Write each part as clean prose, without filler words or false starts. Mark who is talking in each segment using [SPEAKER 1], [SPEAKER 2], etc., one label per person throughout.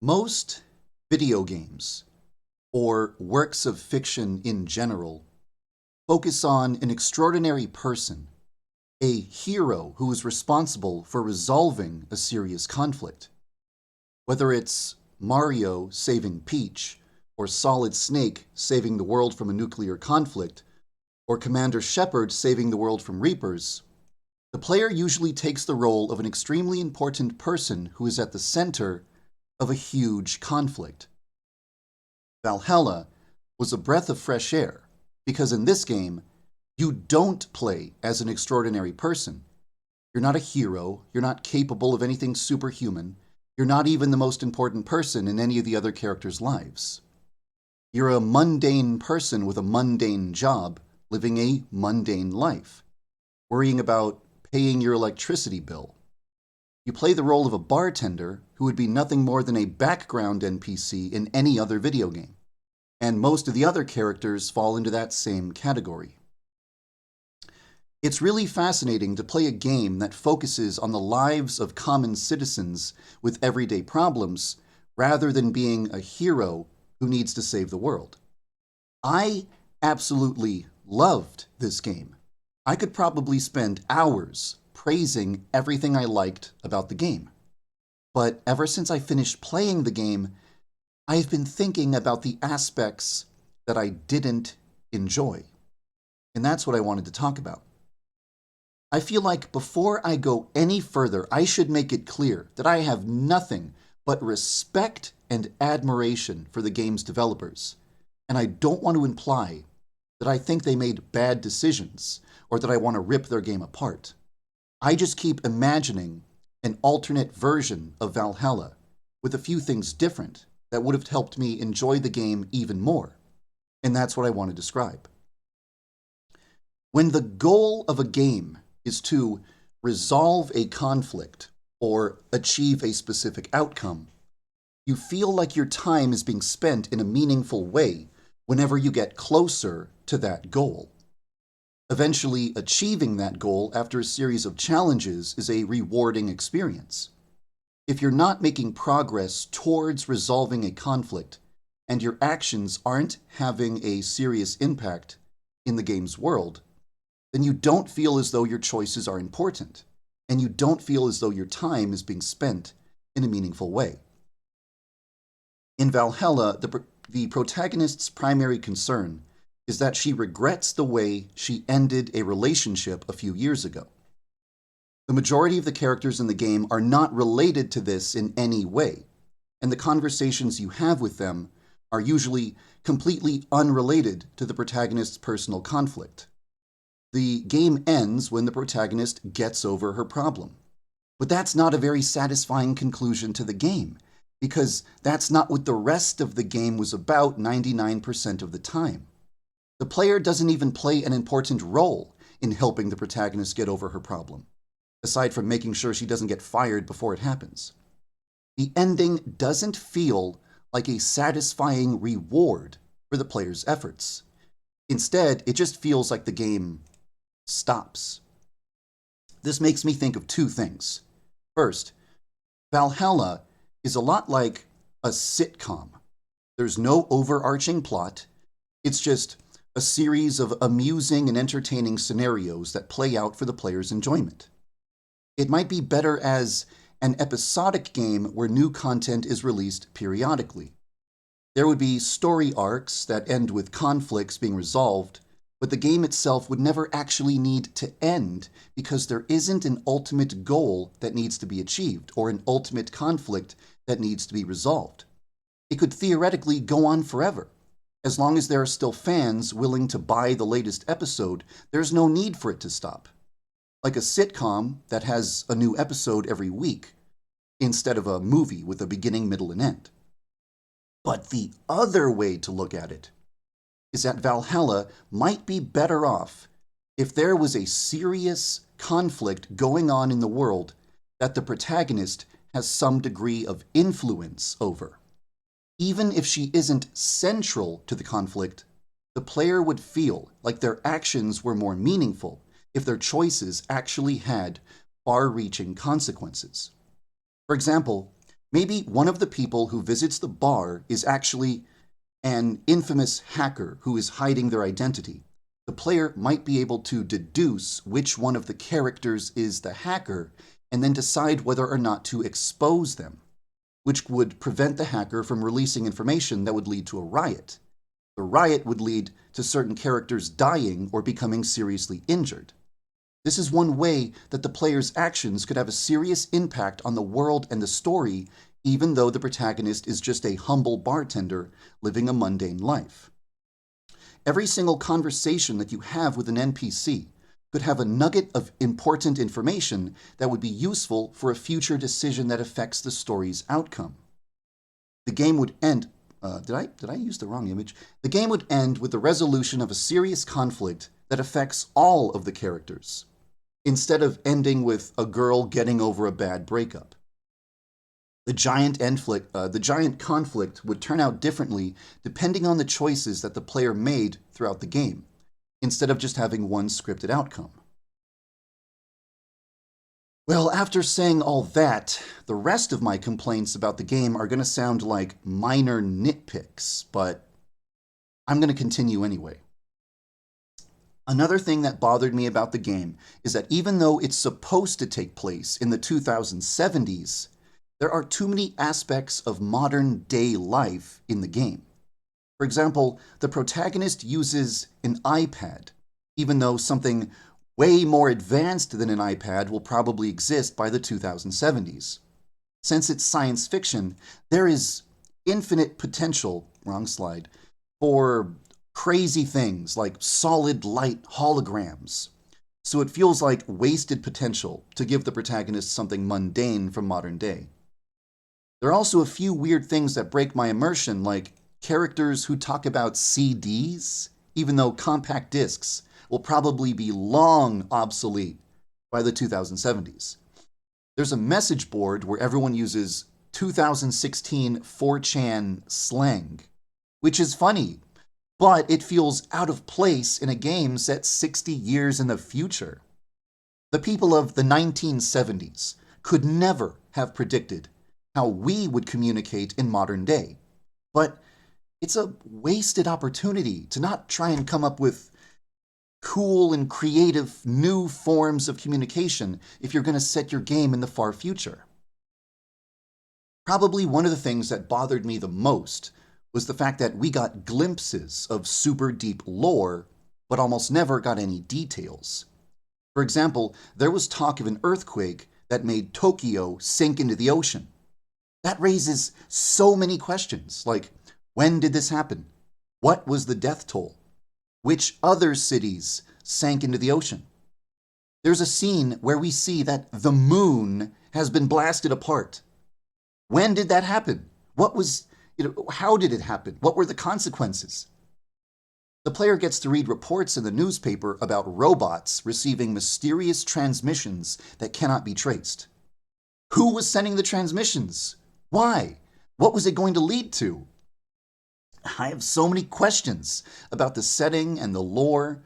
[SPEAKER 1] Most video games, or works of fiction in general, focus on an extraordinary person, a hero who is responsible for resolving a serious conflict. Whether it's Mario saving Peach, or Solid Snake saving the world from a nuclear conflict, or Commander Shepard saving the world from Reapers, the player usually takes the role of an extremely important person who is at the center of a huge conflict. Valhalla was a breath of fresh air, because in this game, you don't play as an extraordinary person. You're not a hero, you're not capable of anything superhuman, you're not even the most important person in any of the other characters' lives. You're a mundane person with a mundane job, living a mundane life, worrying about paying your electricity bill. You play the role of a bartender who would be nothing more than a background NPC in any other video game, and most of the other characters fall into that same category. It's really fascinating to play a game that focuses on the lives of common citizens with everyday problems, rather than being a hero who needs to save the world. I absolutely loved this game. I could probably spend hours praising everything I liked about the game. But ever since I finished playing the game, I've been thinking about the aspects that I didn't enjoy. And that's what I wanted to talk about. I feel like before I go any further, I should make it clear that I have nothing but respect and admiration for the game's developers. And I don't want to imply that I think they made bad decisions or that I want to rip their game apart. I just keep imagining an alternate version of Valhalla with a few things different that would have helped me enjoy the game even more. And that's what I want to describe. When the goal of a game is to resolve a conflict or achieve a specific outcome, you feel like your time is being spent in a meaningful way whenever you get closer to that goal. Eventually, achieving that goal after a series of challenges is a rewarding experience. If you're not making progress towards resolving a conflict, and your actions aren't having a serious impact in the game's world, then you don't feel as though your choices are important, and you don't feel as though your time is being spent in a meaningful way. In Valhalla, the protagonist's primary concern is that she regrets the way she ended a relationship a few years ago. The majority of the characters in the game are not related to this in any way, and the conversations you have with them are usually completely unrelated to the protagonist's personal conflict. The game ends when the protagonist gets over her problem. But that's not a very satisfying conclusion to the game, because that's not what the rest of the game was about 99% of the time. The player doesn't even play an important role in helping the protagonist get over her problem, aside from making sure she doesn't get fired before it happens. The ending doesn't feel like a satisfying reward for the player's efforts. Instead, it just feels like the game stops. This makes me think of two things. First, Valhalla is a lot like a sitcom. There's no overarching plot. It's just a series of amusing and entertaining scenarios that play out for the player's enjoyment. It might be better as an episodic game where new content is released periodically. There would be story arcs that end with conflicts being resolved, but the game itself would never actually need to end because there isn't an ultimate goal that needs to be achieved or an ultimate conflict that needs to be resolved. It could theoretically go on forever. As long as there are still fans willing to buy the latest episode, there's no need for it to stop. Like a sitcom that has a new episode every week, instead of a movie with a beginning, middle, and end. But the other way to look at it is that Valhalla might be better off if there was a serious conflict going on in the world that the protagonist has some degree of influence over. Even if she isn't central to the conflict, the player would feel like their actions were more meaningful if their choices actually had far-reaching consequences. For example, Maybe one of the people who visits the bar is actually an infamous hacker who is hiding their identity. The player might be able to deduce which one of the characters is the hacker and then decide whether or not to expose them, which would prevent the hacker from releasing information that would lead to a riot. The riot would lead to certain characters dying or becoming seriously injured. This is one way that the player's actions could have a serious impact on the world and the story, even though the protagonist is just a humble bartender living a mundane life. Every single conversation that you have with an NPC could have a nugget of important information that would be useful for a future decision that affects the story's outcome. The game would end. Did I use the wrong image? The game would end with the resolution of a serious conflict that affects all of the characters, instead of ending with a girl getting over a bad breakup. The giant conflict would turn out differently depending on the choices that the player made throughout the game, instead of just having one scripted outcome. Well, after saying all that, the rest of my complaints about the game are going to sound like minor nitpicks, but I'm going to continue anyway. Another thing that bothered me about the game is that even though it's supposed to take place in the 2070s, there are too many aspects of modern day life in the game. For example, the protagonist uses an iPad, even though something way more advanced than an iPad will probably exist by the 2070s. Since it's science fiction, there is infinite potential, wrong slide, for crazy things like solid light holograms. So it feels like wasted potential to give the protagonist something mundane from modern day. There are also a few weird things that break my immersion, like characters who talk about CDs, even though compact discs will probably be long obsolete by the 2070s. There's a message board where everyone uses 2016 4chan slang, which is funny, but it feels out of place in a game set 60 years in the future. The people of the 1970s could never have predicted how we would communicate in modern day, but it's a wasted opportunity to not try and come up with cool and creative new forms of communication if you're going to set your game in the far future. Probably one of the things that bothered me the most was the fact that we got glimpses of super deep lore, but almost never got any details. For example, there was talk of an earthquake that made Tokyo sink into the ocean. That raises so many questions, like, when did this happen? What was the death toll? Which other cities sank into the ocean? There's a scene where we see that the moon has been blasted apart. When did that happen? How did it happen? What were the consequences? The player gets to read reports in the newspaper about robots receiving mysterious transmissions that cannot be traced. Who was sending the transmissions? Why? What was it going to lead to? I have so many questions about the setting and the lore.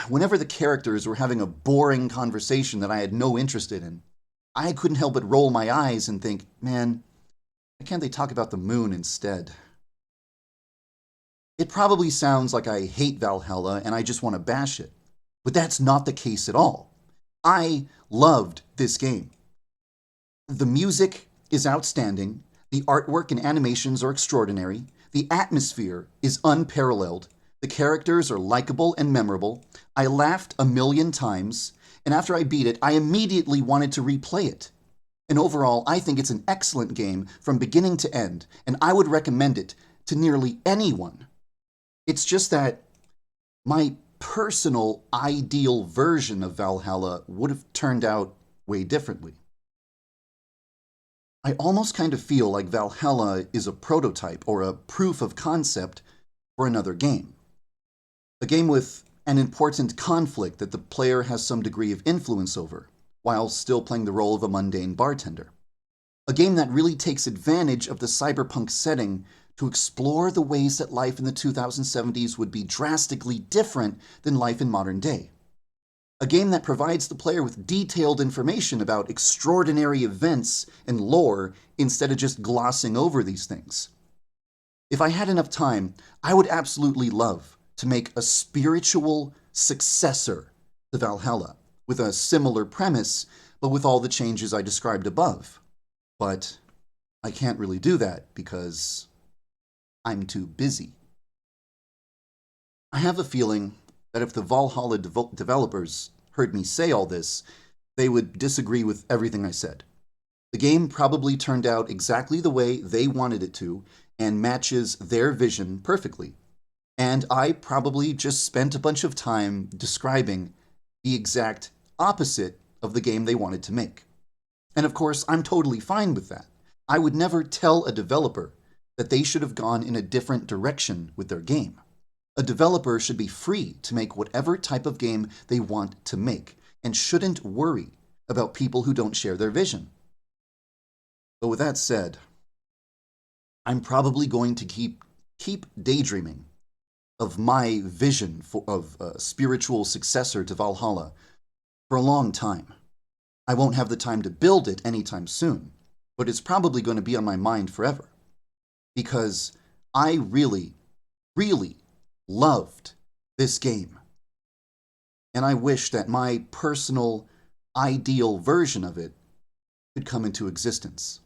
[SPEAKER 1] Whenever the characters were having a boring conversation that I had no interest in, I couldn't help but roll my eyes and think, man, why can't they talk about the moon instead? It probably sounds like I hate Valhalla and I just want to bash it, but that's not the case at all. I loved this game. The music is outstanding, the artwork and animations are extraordinary, the atmosphere is unparalleled, the characters are likable and memorable, I laughed 1,000,000 times, and after I beat it, I immediately wanted to replay it. And overall, I think it's an excellent game from beginning to end, and I would recommend it to nearly anyone. It's just that my personal ideal version of Valhalla would have turned out way differently. I almost kind of feel like Valhalla is a prototype or a proof of concept for another game. A game with an important conflict that the player has some degree of influence over, while still playing the role of a mundane bartender. A game that really takes advantage of the cyberpunk setting to explore the ways that life in the 2070s would be drastically different than life in modern day. A game that provides the player with detailed information about extraordinary events and lore instead of just glossing over these things. If I had enough time, I would absolutely love to make a spiritual successor to Valhalla with a similar premise, but with all the changes I described above. But I can't really do that because I'm too busy. I have a feeling that if the Valhalla developers heard me say all this, they would disagree with everything I said. The game probably turned out exactly the way they wanted it to and matches their vision perfectly. And I probably just spent a bunch of time describing the exact opposite of the game they wanted to make. And of course, I'm totally fine with that. I would never tell a developer that they should have gone in a different direction with their game. A developer should be free to make whatever type of game they want to make and shouldn't worry about people who don't share their vision. But with that said, I'm probably going to keep daydreaming of my vision of a spiritual successor to Valhalla for a long time. I won't have the time to build it anytime soon, but it's probably going to be on my mind forever. Because I really, really loved this game. And I wish that my personal, ideal version of it could come into existence.